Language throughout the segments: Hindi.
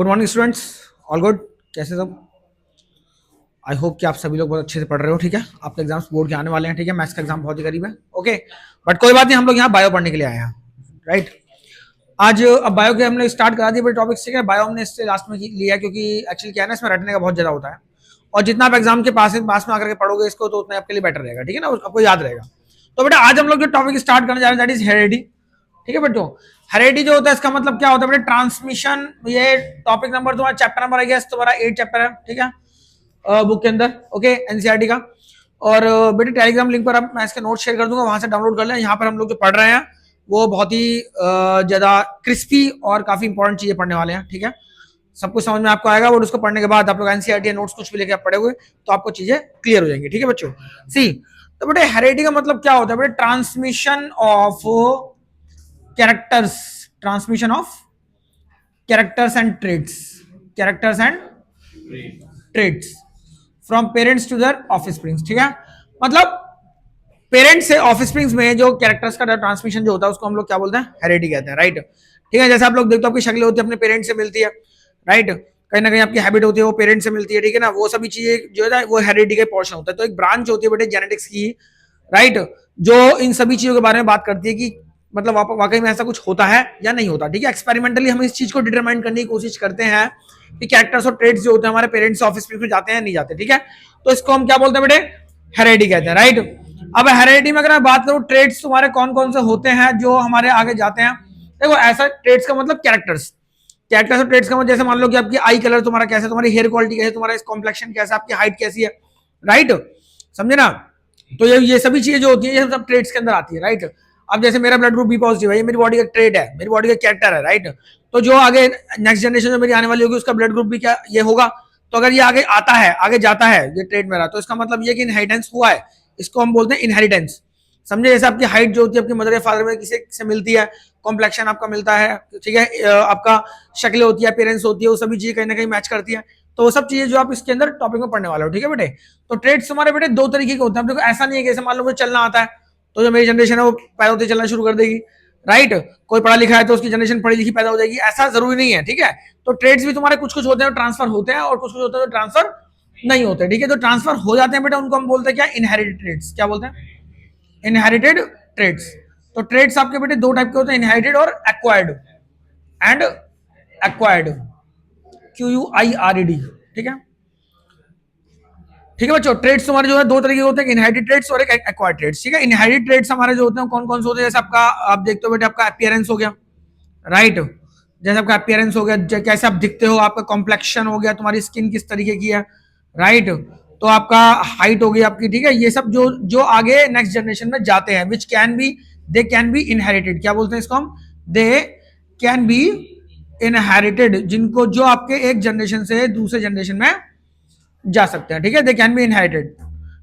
Good morning students. All good? कैसे सब? आई होप कि आप सभी लोग बहुत अच्छे से पढ़ रहे हो। ठीक है, आपके एग्जाम्स बोर्ड के आने वाले हैं। ठीक है, मैथ्स का एग्जाम बहुत ही करीब है। ओके, बट कोई बात नहीं, हम लोग यहाँ बायो पढ़ने के लिए आए हैं। राइट, आज अब बायो के हमने स्टार्ट करा दिए बड़े टॉपिक्स। ठीक है, बायो हमने इससे लास्ट में लिया क्योंकि एक्चुअली क्या है ना, इसमें रटने का बहुत ज्यादा होता है और जितना आप एग्जाम के पास में आकर के पढ़ोगे इसको तो उतना आपके लिए बेटर रहेगा। ठीक है ना, आपको याद रहेगा। तो बेटा आज हम लोग जो टॉपिक स्टार्ट करने जा रहे हैं दैट इज हेरेडिटी। ठीक है बच्चों, हेरेडिटी जो होता है इसका मतलब क्या होता है बेटा? ट्रांसमिशन। ये टॉपिक नंबर तुम्हारा चैप्टर नंबर आई गेस तुम्हारा 8 चैप्टर है। ठीक है, बुक के अंदर। ओके, एनसीईआरटी का। और बेटे टेलीग्राम लिंक पर आप मैं इसके नोट शेयर कर दूंगा, वहां से डाउनलोड कर लें। यहाँ पर हम लोग जो पढ़ रहे हैं वो बहुत ही ज्यादा क्रिस्पी और काफी इंपॉर्टेंट चीजें पढ़ने वाले हैं। ठीक है, सब कुछ समझ में आपको आएगा और उसको पढ़ने के बाद आप लोग एनसीईआरटी नोट्स कुछ भी लेके आप पढ़ोगे तो आपको चीजें क्लियर हो जाएंगी। ठीक है बच्चों, सी तो बेटे हेरेडिटी का मतलब क्या होता है बेटे? Transmission of characters, transmission of characters and traits, characters and traits from parents to their offsprings. ठीक है, मतलब पेरेंट्स से ऑफस्प्रिंग्स में जो कैरेक्टर्स का ट्रांसमिशन जो होता है उसको हम लोग क्या बोलते हैं? हेरेडिटी कहते हैं। राइट, ठीक है, जैसे आप लोग देखते हो आपकी शक्लें होती है अपने पेरेंट्स से मिलती है। राइट, कहीं ना कहीं आपकी हैबिट होती है वो पेरेंट्स से मिलती है। ठीक है ना, वो सभी चीजें जो है वो हेरेडिटी का पोर्शन होता है। तो एक ब्रांच होती है बेटे जेनेटिक्स की। राइट, जो इन सभी चीजों के बारे में बात करती है कि मतलब वाकई में ऐसा कुछ होता है या नहीं होता। ठीक है, एक्सपेरिमेंटली हम इस चीज को डिटरमाइन करने की कोशिश करते हैं कि कैरेक्टर्स और ट्रेड्स जो होते हैं हमारे पेरेंट्स से ऑफस्प्रिंग्स में जाते हैं नहीं जाते। ठीक है, तो इसको हम क्या बोलते हैं बेटे? हेरेडिटी कहते हैं। राइट, अब हेरेडिटी में अगर मैं बात करूं ट्रेड्स तुम्हारे कौन कौन से होते हैं जो हमारे आगे जाते हैं। देखो ऐसा ट्रेड्स का मतलब कैरेक्टर्स, कैरेक्टर्स और ट्रेड्स का मतलब जैसे मान लो कि आपकी आई कलर तुम्हारा कैसा है, तुम्हारी हेयर क्वालिटी कैसी है, तुम्हारा कॉम्प्लेक्शन कैसा है, आपकी हाइट कैसी है। राइट, समझे ना? तो ये सभी चीजें जो होती है ये सब ट्रेड्स के अंदर आती है। राइट, अब जैसे मेरा ब्लड ग्रुप बी पॉजिटिव है, ये मेरी बॉडी का ट्रेड है, मेरी बॉडी का कैरेक्टर है। राइट, तो जो आगे नेक्स्ट जनरेशन जो मेरी आने वाली होगी उसका ब्लड ग्रुप भी क्या ये होगा। तो अगर ये आगे आता है, आगे जाता है ये ट्रेड मेरा, तो इसका मतलब ये कि इनहेरिटेंस हुआ है। इसको हम बोलते हैं इनहेरिटेंस। समझे? जैसे आपकी हाइट जो होती है आपकी मदर या फादर में किसी से मिलती है, कॉम्प्लेक्शन आपका मिलता है। ठीक है, आपका शक्ल होती है, पेरेंट्स होती है, वो सभी चीजें कहीं ना कहीं मैच करती है। तो वो सब चीजें जो आप इसके अंदर टॉपिक में पढ़ने वाले हो। ठीक है बेटे, तो ट्रेड्स हमारे बेटे दो तरीके के होते हैं। देखो ऐसा नहीं है कि जैसे मान लो मुझे चलना आता है तो जो मेरी जनरेशन है वो पैदा होते चलना शुरू कर देगी। राइट, कोई पढ़ा लिखा है तो उसकी जनरेशन पढ़ी लिखी पैदा हो जाएगी, ऐसा जरूरी नहीं है। ठीक है, तो ट्रेड्स भी तुम्हारे कुछ कुछ होते हैं ट्रांसफर होते हैं और कुछ कुछ होते हैं ट्रांसफर नहीं होते। ठीक है, तो ट्रांसफर हो जाते हैं बेटा उनको हम बोलते हैं क्या? Inherited traits. क्या बोलते हैं? Inherited trades. तो ट्रेड्स आपके बेटे दो टाइप के होते हैं, इनहेरिटेड और एक्वायर्ड। And acquired, QUIRED। ठीक है, ठीक है बच्चों, ट्रेड्स हमारे जो है दो तरीके होते हैं, इनहेरिटेड ट्रेड्स और एक एक्वायर्ड ट्रेड्स। ठीक है, इनहेरिटेड ट्रेड्स हमारे जो होते हैं कौन कौन से होते हैं? जैसे आपका आप देखते हो बेटे आपका अपीयरेंस हो गया। राइट, जैसे आपका अपीयरेंस हो गया, कैसे आप दिखते हो, आपका कॉम्प्लेक्शन हो गया, तुम्हारी स्किन किस तरीके की है। राइट, तो आपका हाइट हो गई आपकी। ठीक है, ये सब जो जो आगे नेक्स्ट जनरेशन में जाते हैं which can be, they can be inherited. क्या बोलते हैं इसको हम? दे कैन बी इनहेरिटेड, जिनको जो आपके एक जनरेशन से दूसरे जनरेशन में जा सकते हैं। ठीक है, they can be inherited.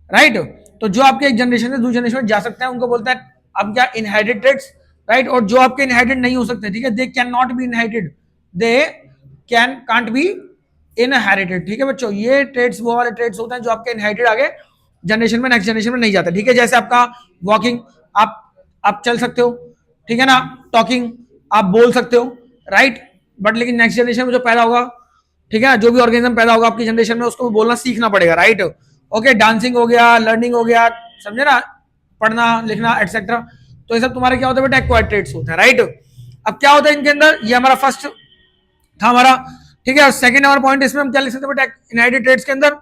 Right, तो जो आपके एक जनरेशन से दूसरे जनरेशन में जा सकते हैं उनको बोलते हैं अब क्या? Inherited trades. राइट, और जो आपके इनहेरिटेड नहीं हो सकते, ठीक है, they can not be inherited, they can can't be inherited. ठीक है बच्चों, ये ट्रेड्स वो वाले ट्रेड्स होते हैं जो आपके इनहेरिटेड आगे जनरेशन में नेक्स्ट जनरेशन में नहीं जाते। ठीक है, जैसे आपका वॉकिंग, आप चल सकते हो। ठीक है ना, टॉकिंग आप बोल सकते हो। राइट, बट लेकिन नेक्स्ट जनरेशन में जो पैदा होगा, ठीक है, जो भी ऑर्गेनिज्म पैदा होगा आपकी जनरेशन में उसको बोलना सीखना पड़ेगा। राइट, ओके, डांसिंग हो गया, लर्निंग हो गया, समझे ना, पढ़ना लिखना एटसेट्रा। तो ये सब तुम्हारे क्या होता है बेटा? एक्वायर्ड ट्रेड्स होते हैं। राइट, अब क्या होता है इनके अंदर? ये हमारा फर्स्ट था हमारा। ठीक है, सेकंड नंबर पॉइंट इसमें हम क्या लिख सकते हैं बेटा? इनहेरिटेड ट्रेड्स के अंदर।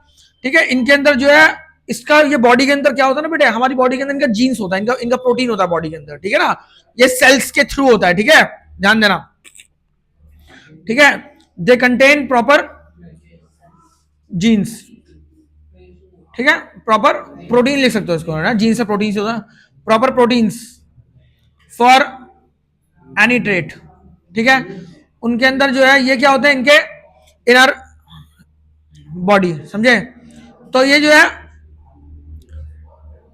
ठीक है, इनके अंदर जो है इसका ये बॉडी के अंदर क्या होता है ना बेटे? हमारी बॉडी के अंदर इनका जीन्स होता है, इनका प्रोटीन होता है बॉडी के अंदर। ठीक है ना, ये सेल्स के थ्रू होता है। ठीक है, ध्यान देना। ठीक है, दे कंटेन प्रॉपर जीन्स। ठीक है, प्रॉपर प्रोटीन लिख सकते हो इसको ना, जीन्स से प्रोटीन से होता है, proper proteins for any trait. ठीक है, उनके अंदर जो है ये क्या होते हैं? इनके इनर बॉडी, समझे? तो ये जो है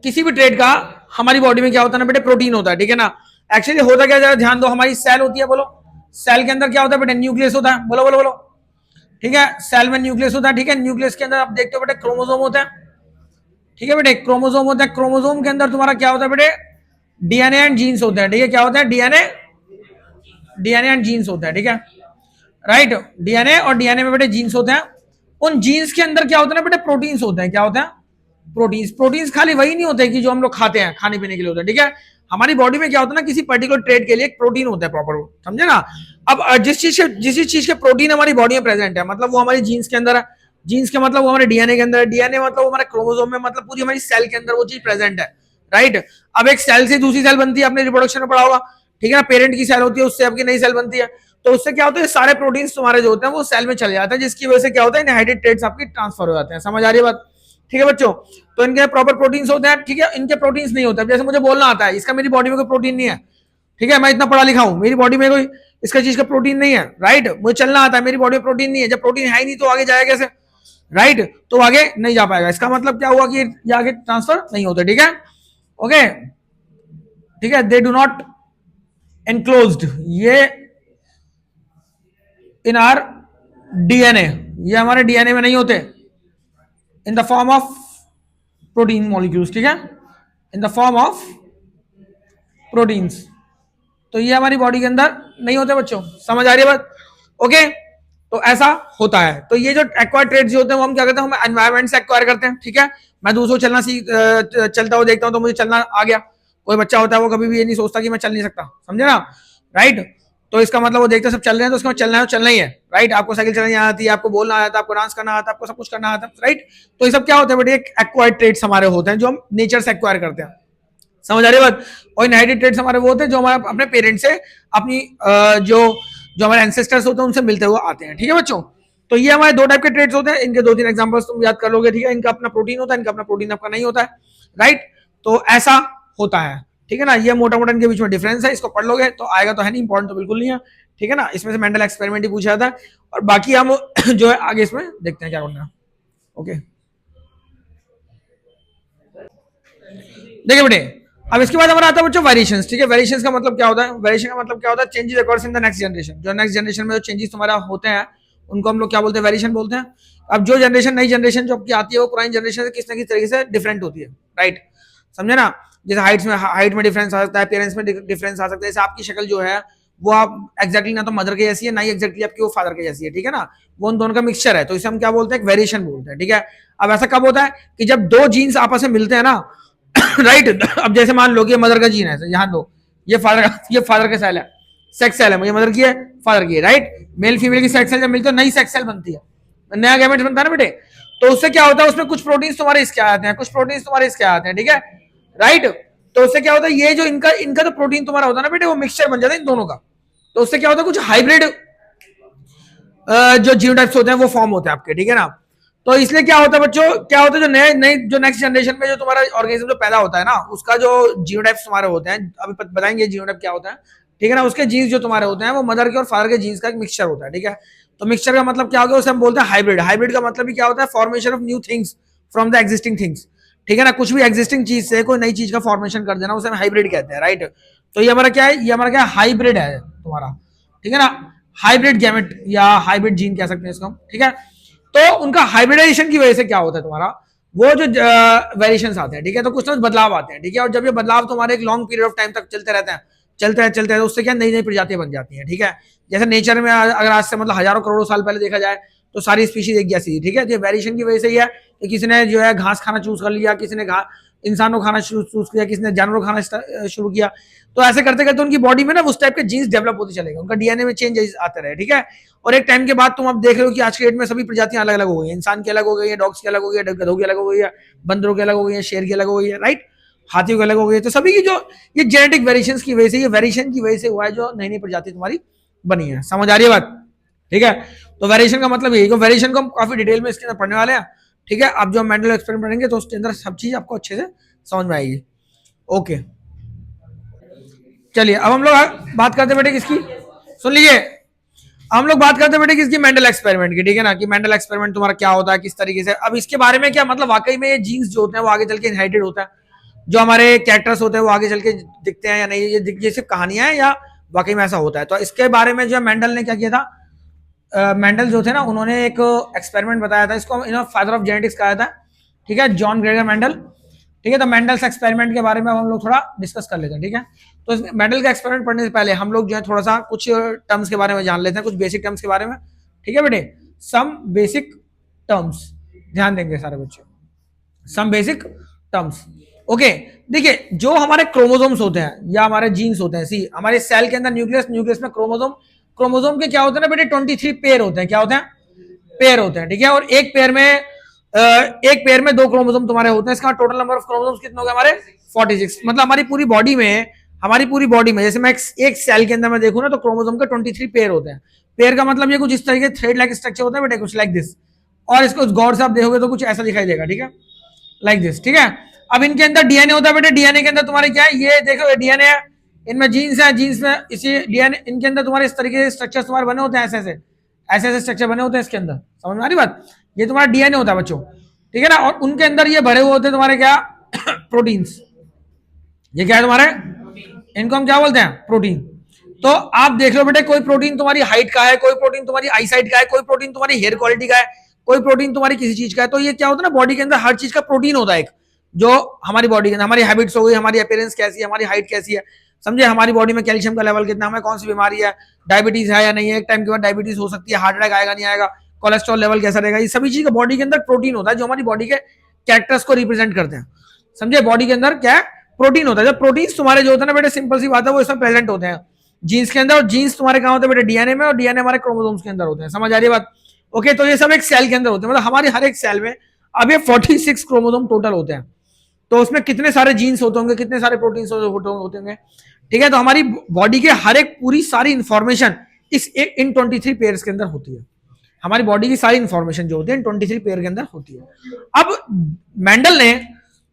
किसी भी ट्रेड का हमारी बॉडी में क्या होता है ना बेटे? प्रोटीन होता है। ठीक है ना, एक्चुअली होता क्या, जरा ध्यान दो, हमारी सेल होती है, बोलो सेल के अंदर क्या होता है बेटे? न्यूक्लियस होता है, बोलो बोलो बोलो। ठीक है, सेल में न्यूक्लियस होता है। ठीक है, न्यूक्लियस के अंदर आप देखते हो बेटे क्रोमोसोम होता है। ठीक है बेटे, क्रोमोसोम होता है, क्रोमोसोम के अंदर तुम्हारा क्या होता है बेटे? डीएनए एंड जीन्स होते हैं। ठीक है, क्या होता है? डीएनए एंड जीन्स होता है। ठीक है, राइट। डीएनए और डीएनए में बेटे जीन्स होते हैं, उन जीन्स के अंदर क्या होता है ना बेटे, प्रोटीन्स होते हैं। क्या होता है? प्रोटीन्स। प्रोटीन्स खाली वही नहीं होते कि जो हम लोग खाते हैं, खाने पीने के लिए होते हैं, ठीक है। हमारी बॉडी में क्या होता है ना, किसी पर्टिकुलर ट्रेड के लिए एक प्रोटीन होता है प्रॉपर, समझे ना। अब जिस चीज के प्रोटीन हमारी बॉडी में प्रेजेंट है, मतलब वो हमारी जीन्स के अंदर है। जीन्स के मतलब वो हमारे डीएनए के अंदर है, डीएनए मतलब वो हमारे क्रोमोसोम में, मतलब पूरी हमारी सेल के अंदर वो चीज प्रेजेंट है, राइट। अब एक सेल से दूसरी सेल बनती है, आपने रिप्रोडक्शन में पढ़ा होगा, ठीक है ना। पेरेंट की सेल होती है, उससे आपकी नई सेल बनती है। तो उससे क्या होता है, सारे प्रोटीन्स तुम्हारे जो होते हैं वो सेल में चले जाते हैं, जिसकी वजह से क्या होता है, इनहेरिटेड ट्रेट्स आपकी ट्रांसफर हो जाते हैं। समझ आ रही है बात? ठीक है बच्चों। तो इनके प्रॉपर प्रोटीन्स होते हैं, ठीक है। इनके प्रोटीन्स नहीं होते। जैसे मुझे बोलना आता है, इसका मेरी बॉडी में कोई प्रोटीन नहीं है, ठीक है। मैं इतना पढ़ा लिखा हूं, मेरी बॉडी में कोई इसका चीज का प्रोटीन नहीं है, राइट। मुझे चलना आता है, मेरी बॉडी में प्रोटीन नहीं है। जब प्रोटीन है ही नहीं तो आगे जाएगा कैसे, राइट। तो आगे नहीं जा पाएगा। इसका मतलब क्या हुआ कि ये आगे ट्रांसफर नहीं होते, ठीक है। ओके, ठीक है। दे डू नॉट एनक्लोज्ड, ये इन आर डीएनए, ये हमारे डीएनए में नहीं होते, in the form of protein molecules, ठीक है, in the form of proteins. तो ये हमारी बॉडी के अंदर नहीं होते बच्चों। समझ आ रही है बात? ओके। तो ऐसा होता है। तो ये जो एक्वायर ट्रेड्स होते हैं वो हम क्या करते हैं, हम एनवायरमेंट से एक्वायर करते हैं, ठीक है। मैं दूसरों चलना चलता हुआ देखता हूँ तो मुझे चलना आ गया। कोई बच्चा होता है वो कभी भी ये नहीं सोचता कि मैं चल नहीं सकता, समझे ना, राइट। तो इसका मतलब वो देखते सब चल रहे हैं तो उसका चलना है, चलना ही है, राइट। आपको साइकिल चलानी आती है, आपको बोलना आता है, आपको डांस करना आता है, आपको सब कुछ करना आता है, राइट। तो ये सब क्या होता है बेटे, एक्वायर ट्रेड्स हमारे होते हैं जो हम नेचर से एक्वायर करते हैं। समझ आ रही बात? और इनहेरिटेड ट्रेड्स हमारे वो होते हैं जो हमारे अपने पेरेंट्स से, अपनी जो जो हमारे एंसेस्टर्स होते हैं उनसे मिलते हुए आते हैं, ठीक है बच्चों। तो ये हमारे दो टाइप के ट्रेड्स होते हैं, इनके दो तीन एग्जांपल्स तुम याद कर लोगे, ठीक है। इनका अपना प्रोटीन होता है, इनका अपना प्रोटीन आपका नहीं होता है, राइट। तो ऐसा होता है, ठीक है ना। ये मोटा मोटा इनके बीच में डिफरेंस है, इसको पढ़ लोगे तो आएगा तो है नहीं, इंपॉर्टेंट तो बिल्कुल नहीं है, ठीक है ना। इसमें से मेंडल एक्सपेरिमेंट ही पूछा था, और बाकी हम जो है आगे इसमें देखते हैं क्या करना है। ओके, देखिए बेटे, अब इसके बाद हमारा आता है बच्चों वेरिएशंस, ठीक है। वेरिएशंस का मतलब क्या होता है? वेरिएशन का मतलब क्या होता है? Changes occurs in the next generation. जो नेक्स्ट जनरेशन में जो चेंजेस तुम्हारा होते हैं उनको हम लोग क्या बोलते हैं? वेरिएशन बोलते हैं। अब जो जनरेशन, नई जनरेशन जो आपकी आती है वो पुरानी जनरेशन से किस न किस तरीके से डिफरेंट होती है, राइट। समझे ना। जैसे हाइट में डिफरेंस आ सकता है, अपीयरेंस में डिफरेंस आ सकता है। जैसे आपकी शक्ल जो है वो आप एग्जैक्टली ना तो मदर के जैसी है, ना ही एग्जैक्टली आपकी वो फादर के जैसी है, ठीक है ना। वो उन दोनों का मिक्सचर है, तो इसे हम क्या बोलते हैं? वेरिएशन बोलते हैं, ठीक है। अब ऐसा कब होता है कि जब दो जीन्स आपस में मिलते हैं ना, राइट। अब जैसे मान लो कि ये मदर का जीन है, यहाँ दो, ये फादर का सेल है, सेक्स सेल है, मुझे मदर की है, फादर की है, राइट। मेल फीमेल की सेक्स सेल जब मिलती है नई सेक्स सेल बनती है, नया गैमेट बनता है ना बेटे। तो उससे क्या होता है, उसमें कुछ प्रोटीन्स तुम्हारे इसके आते हैं, कुछ प्रोटीन्स तुम्हारे इसके आते हैं, ठीक है, राइट। तो उससे क्या होता है, ये जो इनका इनका जो प्रोटीन तुम्हारा होता है ना बेटे, वो मिक्सचर बन जाता है इन दोनों का। तो उससे क्या होता है, कुछ हाइब्रिड जो जीनोटाइप्स होते हैं वो फॉर्म होते हैं आपके, ठीक है ना। तो इसलिए क्या होता है बच्चों, क्या होता है, जो नए नए जो नेक्स्ट जनरेशन में जो तुम्हारा ऑर्गेनिज्म जो पैदा होता है ना, उसका जो जीनोटाइप्स तुम्हारे होते हैं, अभी बताएंगे जीनोटाइप क्या होता है, ठीक है ना। उसके जीन्स जो तुम्हारे होते हैं वो मदर के और फादर के जीन्स का एक मिक्सचर होता है, ठीक है। तो मिक्सचर का मतलब क्या होगा, उसे हम बोलते हैं हाइब्रिड। हाइब्रिड का मतलब भी क्या होता है? Formation of new things from the existing things, ठीक है ना। कुछ भी एग्जिस्टिंग चीज से कोई नई चीज का फॉर्मेशन कर देना, उसे हम हाइब्रिड कहते हैं, राइट। तो ये हमारा क्या है, ये हमारा क्या है, हाइब्रिड है तुम्हारा, ठीक है ना। हाइब्रिड गैमेट या हाइब्रिड जीन कह सकते हैं इसको, ठीक है। तो उनका हाइब्रिडाइजेशन की वजह से क्या होता है तुम्हारा, वो जो वेरिएशंस आते हैं, ठीक है। तो कुछ ना कुछ बदलाव आते हैं, ठीक है। और जब ये बदलाव तुम्हारे एक लॉन्ग पीरियड ऑफ टाइम तक चलते रहते हैं, चलते हैं, तो उससे क्या नई नई प्रजातियां बन जाती हैं, ठीक है। जैसे नेचर में अगर आज से मतलब हजारों करोड़ों साल पहले देखा जाए तो सारी स्पीशीज एक जैसी, ठीक है। वेरिएशन की वजह से ही है कि किसी ने जो है घास खाना चूज कर लिया, किसी ने इंसानों को खाना चूज किया, किसी ने जानवरों को खाना शुरू किया। तो ऐसे करते करते उनकी बॉडी में ना उस टाइप के जीन्स डेवलप होते चलेंगे, उनका डीएनए में चेंज आते रहे, ठीक है। और एक टाइम के बाद तुम अब देख रहे हो कि आज के डेट में सभी प्रजातियां अलग अलग हो गई हैं। इंसान की अलग हो गई है, डॉग्स की अलग हो गई है, गधों की अलग हो गई है, बंदरों की अलग हो गई है, शेर की अलग हो गई है, राइट, हाथियों की अलग हो गई है। तो सभी की जो ये जेनेटिक वेरिएशन की वजह से, ये वेरिएशन की वजह से हुआ है जो नई नई प्रजाति तुम्हारी बनी है। समझ आ रही है बात? ठीक है। तो वेरिएशन का मतलब यही, वेरिएशन को हम काफी डिटेल में इसके अंदर पढ़ने वाले हैं, ठीक है। अब जो हम मेंडल एक्सपेरिमेंट पढ़ेंगे तो उसके अंदर सब चीज आपको अच्छे से समझ में आएगी। ओके, चलिए अब हम लोग बात करते बेटे किसकी, सुन लीजिए। हम लोग बात करते बेटे किसकी, मेंडल एक्सपेरिमेंट की, ठीक है ना। कि मेंडल एक्सपेरिमेंट तुम्हारा क्या होता है, किस तरीके से। अब इसके बारे में क्या मतलब, वाकई में ये जीन्स जो होते हैं वो आगे चल के इनहेरिटेड होता है, जो हमारे कैरेक्टर्स होते हैं वो आगे चल के दिखते हैं या नहीं, ये सिर्फ कहानियां हैं या वाकई में ऐसा होता है। तो इसके बारे में जो है मेंडल ने क्या किया था, मेंडल जो थे ना उन्होंने एक एक्सपेरिमेंट बताया था, इसको फादर ऑफ जेनेटिक्स कहा था, ठीक है, जॉन ग्रेगर मेंडल। ठीक है, तो मेंडल्स एक्सपेरिमेंट के बारे में हम लोग थोड़ा डिस्कस कर लेते हैं। ठीक है, तो मेंडल का एक्सपेरिमेंट पढ़ने से पहले हम लोग जो है थोड़ा सा कुछ टर्म्स के बारे में जान लेते हैं, कुछ बेसिक टर्म्स के बारे में। ठीक है बेटे, सम बेसिक टर्म्स ध्यान देंगे सारे बच्चे, सम बेसिक टर्म्स। ओके, देखिए जो हमारे क्रोमोसोम्स होते हैं या हमारे जीन्स होते हैं, सी हमारे सेल के अंदर न्यूक्लियस, न्यूक्लियस में क्रोमोसोम, क्रोमोसोम के क्या होते हैं ना बेटे 23 पेयर होते हैं। क्या होते हैं? पेयर होते हैं। ठीक है, और एक पेयर में 2 क्रोमोसोम तुम्हारे होते हैं। इसका टोटल नंबर ऑफ क्रोमोसोम्स कितने हो गए हमारे 46। मतलब हमारी पूरी बॉडी में जैसे मैं एक सेल के अंदर मैं देखूं ना तो क्रोमोसोम के 23 पेयर होते हैं। पेयर का मतलब ये कुछ इस तरीके थ्रेड लाइक स्ट्रक्चर होता है बेटे, कुछ लाइक दिस। और इसको गौर से आप देखोगे तो कुछ ऐसा दिखाई देगा। ठीक है, लाइक दिस। ठीक है, अब इनके अंदर डीएनए होता है बेटे। डीएनए के अंदर तुम्हारे क्या है, ये देखो डीएनए है, इनमें जीन्स है, जीन्स में इसी डीएनए, इनके अंदर तुम्हारे इस तरीके से स्ट्रक्चर्स तुम्हारे बने होते हैं, ऐसे स्ट्रक्चर बने होते हैं इसके अंदर। समझ में आ रही बात? ये तुम्हारा डीएनए होता है बच्चों। ठीक है ना, और उनके अंदर ये भरे हुए होते हैं तुम्हारे क्या प्रोटीन्स। ये क्या है तुम्हारे, इनको हम क्या बोलते हैं, प्रोटीन। तो आप देख लो बेटे, कोई प्रोटीन तुम्हारी हाइट का है, कोई प्रोटीन तुम्हारी आई साइट का है, कोई प्रोटीन तुम्हारी हेयर क्वालिटी का है, कोई प्रोटीन तुम्हारी किसी चीज का है। तो ये क्या होता है ना, बॉडी के अंदर हर चीज का प्रोटीन होता है एक, जो हमारी बॉडी के अंदर हमारी हैबिट्स हो गई, हमारी अपीयरेंस कैसी है, हमारी हाइट कैसी है, समझे, हमारी बॉडी में कैल्शियम का लेवल कितना, हमें कौन सी बीमारी है, डायबिटीज है या नहीं है, एक टाइम के बाद डायबिटीज हो सकती है, हार्ट अटैक आएगा नहीं आएगा, कोलेस्ट्रॉल लेवल कैसा रहेगा, ये सभी चीज का बॉडी के अंदर प्रोटीन होता है जो हमारी बॉडी के कैरेक्टर्स को रिप्रेजेंट करते हैं। समझे, बॉडी के अंदर क्या है, प्रोटीन होता है। जब प्रोटीन्स तुम्हारे जो होते हैं ना बेटे, सिंपल सी बात है, वो इसमें प्रेजेंट होते हैं जीन्स के अंदर। और जीन्स तुम्हारे कहां होते हैं बेटे, डीएनए में, और डीएनए हमारे क्रोमोसोम्स के अंदर होते हैं। समझ आ रही है बात? ओके, तो ये सब एक सेल के अंदर होते हैं। मतलब हमारे हर एक सेल में अब ये 46 क्रोमोसोम टोटल होते हैं। तो उसमें कितने सारे जीन्स होते होंगे, कितने सारे प्रोटीन्स होते होंगे। ठीक है, तो हमारी बॉडी के हर एक पूरी सारी इंफॉर्मेशन इन 23 पेयर्स के अंदर होती है। हमारी बॉडी की सारी इंफॉर्मेशन जो होती है इन 23 पेयर के अंदर होती है। अब मेंडल ने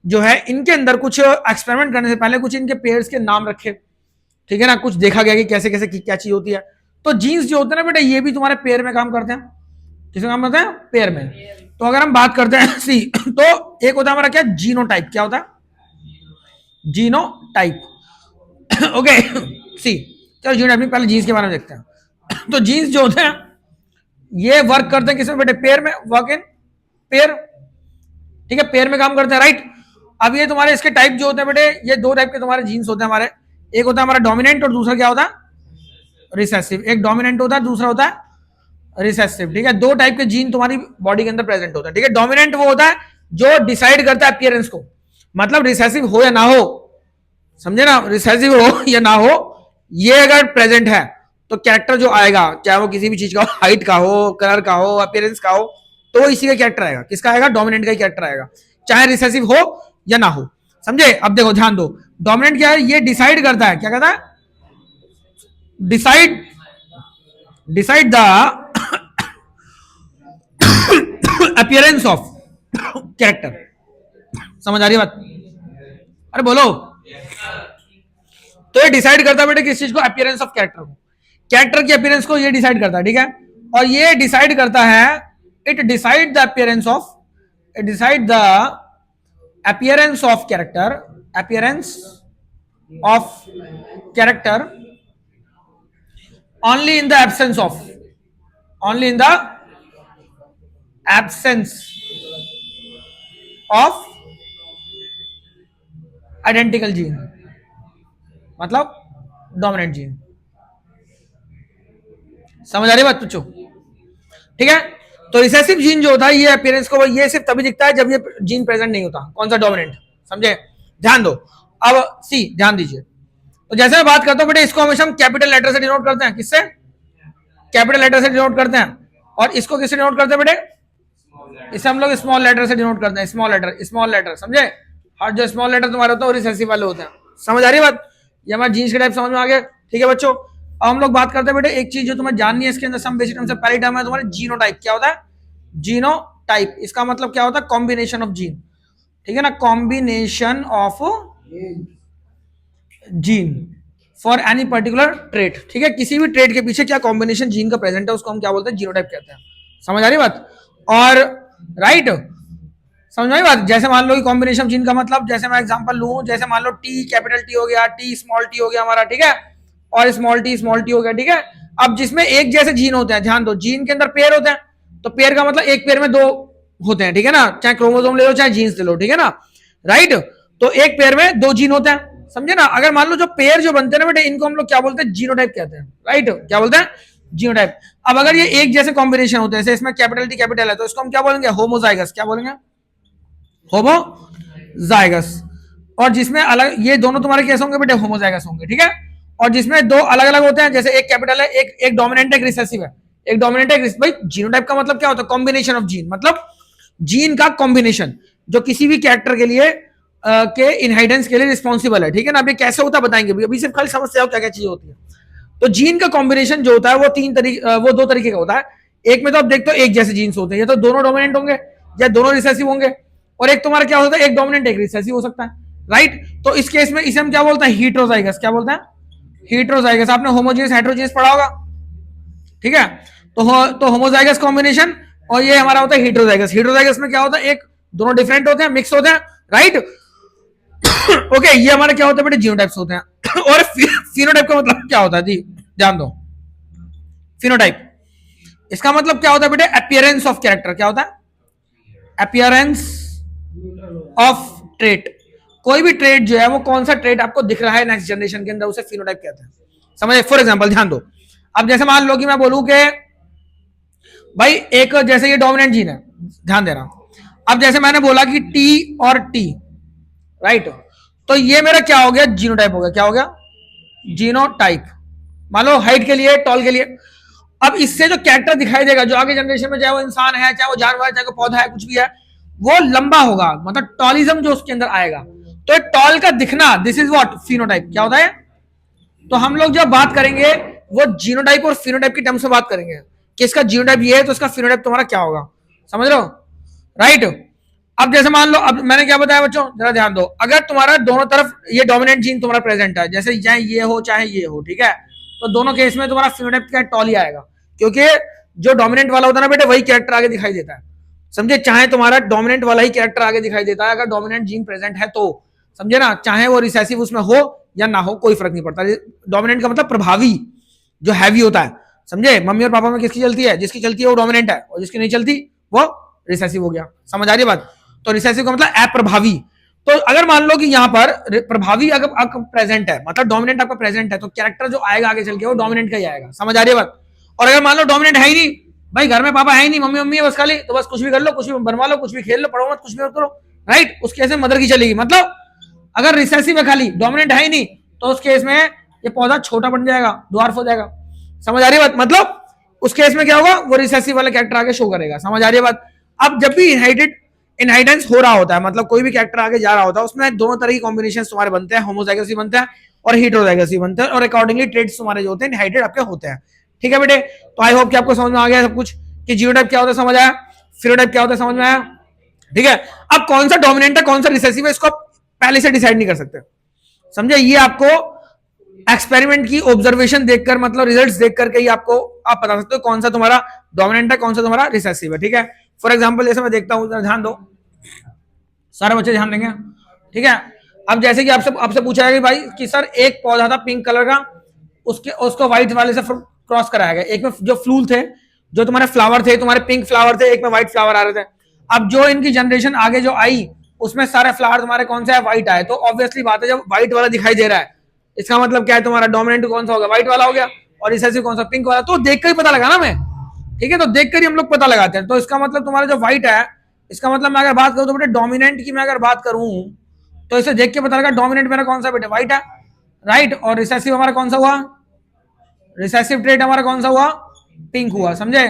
जो है इनके अंदर कुछ एक्सपेरिमेंट करने से पहले कुछ इनके पेयर्स के नाम रखे। ठीक है ना, कुछ देखा गया कि कैसे कैसे क्या चीज होती है। तो जीन्स जो होते हैं ना बेटा, ये भी तुम्हारे पेयर में काम करते हैं। किसमें काम करते हैं? पेयर में। तो अगर हम बात करते हैं सी, तो एक होता है हमारा क्या, जीनोटाइप। क्या होता है? जीनोटाइप। ओके सी, चलो जीनोटाइप पहले जीन्स के बारे में देखते हैं। तो जीन्स जो होते हैं ये वर्क करते हैं किसमें बेटे, पेयर में, वर्क इन पेयर। ठीक है, पेयर में काम करते हैं, राइट। अब ये तुम्हारे इसके टाइप जो होते हैं बेटे, ये 2 टाइप के तुम्हारे जीन्स होते हैं हमारे। एक होता है हमारा डोमिनेंट और दूसरा क्या होता है, रिसेसिव। एक डोमिनेंट होता है, दूसरा होता है रिसेसिव। ठीक है, 2 टाइप के जीन तुम्हारी बॉडी के अंदर प्रेजेंट होता है। ठीक है, डोमिनेंट वो होता है जो डिसाइड करता है अपीयरेंस को, मतलब रिसेसिव हो या ना हो, समझे ना, रिसेसिव हो या ना हो, ये अगर प्रेजेंट है तो कैरेक्टर जो आएगा, चाहे वो किसी भी चीज का हो, हाइट का हो, कलर का हो, अपीयरेंस का हो, तो इसी का कैरेक्टर आएगा। किसका आएगा? डोमिनेंट का ही कैरेक्टर आएगा, चाहे रिसेसिव हो या ना हो। समझे? अब देखो ध्यान दो, डोमिनेंट क्या है, ये डिसाइड करता है, क्या कहता है, decide the appearance of character. समझ आ रही है बात? अरे बोलो। तो ये डिसाइड करता है बेटे किस चीज को, अपीयरेंस ऑफ कैरेक्टर को, कैरेक्टर की अपीयरेंस को ये डिसाइड करता है। ठीक है, और ये डिसाइड करता है, it decide the appearance of, it decide the appearance of character, appearance of character only in the absence of, only in the absence of identical gene, मतलब डोमिनेंट जीन। समझ आ रही बात बच्चों? ठीक है, तो रिसेसिव जीन जो होता है, ये अपीयरेंस को, ये सिर्फ तभी दिखता है जब ये जीन प्रेजेंट नहीं होता। कौन सा? डोमिनेंट। समझे? ध्यान दो। अब सी ध्यान दीजिए, तो जैसे मैं बात करता हूं बेटे, इसको हमेशा हम कैपिटल लेटर से डिनोट करते हैं। किससे? कैपिटल लेटर से डिनोट करते हैं। और इसको किससे डिनोट करते हैं बेटे? इसे हम लोग स्मॉल लेटर से डिनोट करते हैं। स्मॉल लेटर, स्मॉल लेटर, समझे? और जो स्मॉल लेटर तुम्हारे होता है वो रिसेसिव वाले होते हैं। समझ आ रही बात? ये हमारे जीन्स के टाइप समझ में आ गया। ठीक है बच्चों, अब हम लोग बात करते हैं बेटे एक चीज जो तुम्हें जाननी है इसके अंदर, सम बेसिक टर्म से पहली टर्म है तुम्हारे जीनोटाइप। क्या होता है? जीनोटाइप। इसका मतलब क्या होता है? Combination of gene. ठीक है ना, combination of gene for any particular trait. ठीक है, किसी भी ट्रेट के पीछे क्या कॉम्बिनेशन जीन का प्रेजेंट है उसको हम क्या बोलते हैं? जीनोटाइप कहते हैं। समझ आ रही बात? और राइट, समझ में आई बात? जैसे मान लो कि कॉम्बिनेशन जीन का मतलब, जैसे मैं एग्जांपल लूं, जैसे मान लो टी कैपिटल टी हो गया, टी स्मॉल टी हो गया हमारा। ठीक है, और स्मॉल टी हो गया। ठीक है, अब जिसमें एक जैसे जीन होते हैं, ध्यान दो, जीन के अंदर पेयर होते हैं, तो पेयर का मतलब एक पेयर में 2 होते हैं। ठीक है ना, चाहे क्रोमोसोम ले लो चाहे जीन्स ले लो। ठीक है ना, राइट। तो एक पेयर में दो जीन होते हैं, समझे ना। अगर मान लो जो पेयर जो बनते हैं ना बेटे, इनको हम लोग क्या बोलते हैं, जीनोटाइप कहते हैं, राइट। क्या बोलते हैं, जीनोटाइप। अब अगर ये एक जैसे कॉम्बिनेशन होते हैं, जैसे इसमें कैपिटल टी कैपिटल है, तो इसको हम क्या बोलेंगे, होमोजाइगस। क्या बोलेंगे, होमोजाइगस। और जिसमें अलग, ये दोनों तुम्हारे कैसे होंगे बेटे, होमोजाइगस होंगे, ठीक है। और जिसमें दो अलग अलग होते हैं, जैसे एक कैपिटल है, एक डोमिनेंट है, एक रिसेसिव है, एक डोमिनेंट है। भाई जीनोटाइप का मतलब क्या होता है, कॉम्बिनेशन ऑफ जीन, मतलब जीन का कॉम्बिनेशन जो किसी भी कैरेक्टर के लिए के इनहेरिटेंस के लिए रिस्पॉन्सिबल है, ठीक है ना। अब ये कैसे होता है बताएंगे, अभी सिर्फ खाली समझते हो क्या क्या चीजें होती है। तो जीन का कॉम्बिनेशन जो होता है वो दो तरीके का होता है। एक में तो आप देखते हो एक जैसे जीन्स होते हैं, या तो दोनों डोमिनेंट होंगे या दोनों रिसेसिव होंगे। और एक तुम्हारा क्या होता है, एक डोमिनेंट एक रिसेसिव हो सकता है, राइट। तो इस केस में इसे हम क्या बोलते हैं, हीट्रोजाइगस। क्या बोलते हैं, हीट्रोजाइगस। आपने होमोजीनियस हेट्रोजीनियस पढ़ा होगा, ठीक है। तो होमोजाइगस कॉम्बिनेशन, और ये हमारा होता है हीट्रोजाइगस। हीट्रोजाइगस में क्या होता है, एक दोनों डिफरेंट होते हैं, मिक्स होते हैं, राइट। ओके, ये हमारे क्या होता है बेटे, जीनोटाइप्स होते हैं। और फिनोटाइप का मतलब क्या होता है जी, ध्यान दो। फिनोटाइप, इसका मतलब क्या होता है बेटे, अपीयरेंस ऑफ कैरेक्टर। क्या होता है, अपीयरेंस ऑफ ट्रेट। कोई भी ट्रेट जो है, वो कौन सा ट्रेट आपको दिख रहा है नेक्स्ट जनरेशन के अंदर, उसे फिनोटाइप कहते हैं, समझे। फॉर एग्जांपल ध्यान दो, अब जैसे मान लो कि मैं बोलूं कि भाई एक जैसे ये डोमिनेंट जीन है, ध्यान देना। अब जैसे मैंने बोला कि टी और टी, राइट, तो ये मेरा क्या हो गया, जीनोटाइप हो गया। क्या हो गया, जीनोटाइप। मान लो हाइट के लिए, टॉल के लिए। अब इससे जो कैरेक्टर दिखाई देगा, जो आगे जनरेशन में, चाहे वो इंसान है, चाहे वो जानवर है, चाहे वो पौधा है, कुछ भी है, वो लंबा होगा, मतलब टॉलिज्म जो उसके अंदर आएगा। तो टॉल का दिखना, दिस इज व्हाट, फिनोटाइप। क्या होता है, तो हम लोग जब बात करेंगे वो जीनोटाइप और फिनोटाइप की टर्म्स में बात करेंगे कि इसका जीनोटाइप ये है तो इसका फिनोटाइप तुम्हारा क्या होगा, समझ रहे हो, राइट। अब जैसे मान लो, अब मैंने क्या बताया बच्चों, जरा ध्यान दो। अगर तुम्हारा दोनों तरफ ये डोमिनेंट जीन तुम्हारा प्रेजेंट है, जैसे चाहे ये हो चाहे ये हो, ठीक है, तो दोनों केस में तुम्हारा फिनोटाइप का टॉल ही आएगा, क्योंकि जो डोमिनेंट वाला होता है ना बेटे, वही कैरेक्टर आगे दिखाई देता है, समझे। चाहे तुम्हारा डोमिनेंट वाला ही कैरेक्टर आगे दिखाई देता है, अगर डोमिनेंट जीन प्रेजेंट है तो, समझे ना। चाहे वो रिसेसिव उसमें हो या ना हो, कोई फर्क नहीं पड़ता। डोमिनेंट का मतलब प्रभावी, जो हैवी होता है, समझे। मम्मी और पापा में किसकी चलती है, जिसकी चलती है वो डोमिनेंट है, और जिसकी नहीं चलती वो रिसेसिव हो गया, समझ आ रही बात। तो रिसेसिव का मतलब अप्रभावी। तो अगर मान लो कि यहाँ पर प्रभावी अगर आपका प्रेजेंट है, मतलब डोमिनेंट आपका प्रेजेंट है, तो कैरेक्टर जो आएगा आगे चल के वो डोमिनेंट का ही आएगा, समझ आ रही है बात। और अगर मान लो डोमिनेंट है ही नहीं, भाई घर में पापा है ही नहीं, मम्मी मम्मी है बस खाली, तो बस कुछ भी कर लो, कुछ भी बनवा लो, कुछ भी खेल लो, पढ़ो मत, कुछ भी मत करो, राइट। उस केस में मदर की चलेगी। मतलब अगर रिसेसिव है खाली, डोमिनेंट है ही नहीं, तो उस केस में ये पौधा छोटा बन जाएगा, ड्वार्फ हो जाएगा, समझ आ रही है बात। मतलब उस केस में क्या होगा, वो रिसेसिव वाला कैरेक्टर आगे शो करेगा, समझ आ रही है बात। अब जब भी इनहेरिटेंस हो रहा होता है, मतलब कोई भी कैरेक्टर आगे जा रहा होता है, उसमें दोनों तरह की कॉम्बिनेशन तुम्हारे बनते हैं, होमोजाइगस भी बनते हैं और हेटेरोजाइगस भी बनते हैं, और अकॉर्डिंगली ट्रेड्स तुम्हारे जो होते हैं इनहेरिटेड आपके होते हैं, ठीक है बेटे। तो आई होप कि आपको समझ में आ गया सब कुछ, कि जीनोटाइप क्या होता है समझ आया, फिनोटाइप क्या होता है समझ में आया, ठीक है। अब कौन सा डोमिनेंट है कौन सा रिसेसिव है, इसको पहले से डिसाइड नहीं कर सकते, समझे। ये आपको एक्सपेरिमेंट की ऑब्जर्वेशन देखकर, मतलब रिजल्ट्स देख करके ही आपको आप बता सकते हो कौन सा तुम्हारा डोमिनेंट है कौन सा तुम्हारा रिसेसिव है, ठीक है। फॉर एग्जांपल जैसे मैं देखता हूं, ध्यान दो, सारे बच्चे ध्यान देंगे, ठीक है। अब जैसे कि आपसे पूछा है कि भाई कि सर एक पौधा था पिंक कलर का, उसको व्हाइट वाले से क्रॉस कराया गया। एक में जो फ्लूल थे, जो तुम्हारे फ्लावर थे, तुम्हारे पिंक फ्लावर थे, एक में व्हाइट फ्लावर आ रहे थे। अब जो इनकी जनरेशन आगे जो आई, उसमें सारे फ्लावर तुम्हारे कौन से है, व्हाइट आए। तो ऑब्वियसली बात है, जब व्हाइट वाला दिखाई दे रहा है, इसका मतलब क्या है, तुम्हारा डोमिनेंट कौन सा होगा, व्हाइट वाला हो गया, और रिसेसिव कौन सा, पिंक वाला। तो देख कर ही पता लगा ना मैं, ठीक है। तो देख कर ही हम लोग पता लगाते हैं। तो इसका मतलब तुम्हारा जो व्हाइट है, इसका मतलब मैं अगर बात करूं तो बेटे डोमिनेंट की मैं अगर बात करूं, तो इसे देख के पता लगा डोमिनेंट मेरा कौन सा बेटे, व्हाइट है, राइट। और रिसेसिव हमारा कौन सा हुआ, रिसेसिव ट्रेट हमारा कौन सा हुआ, पिंक हुआ, समझे,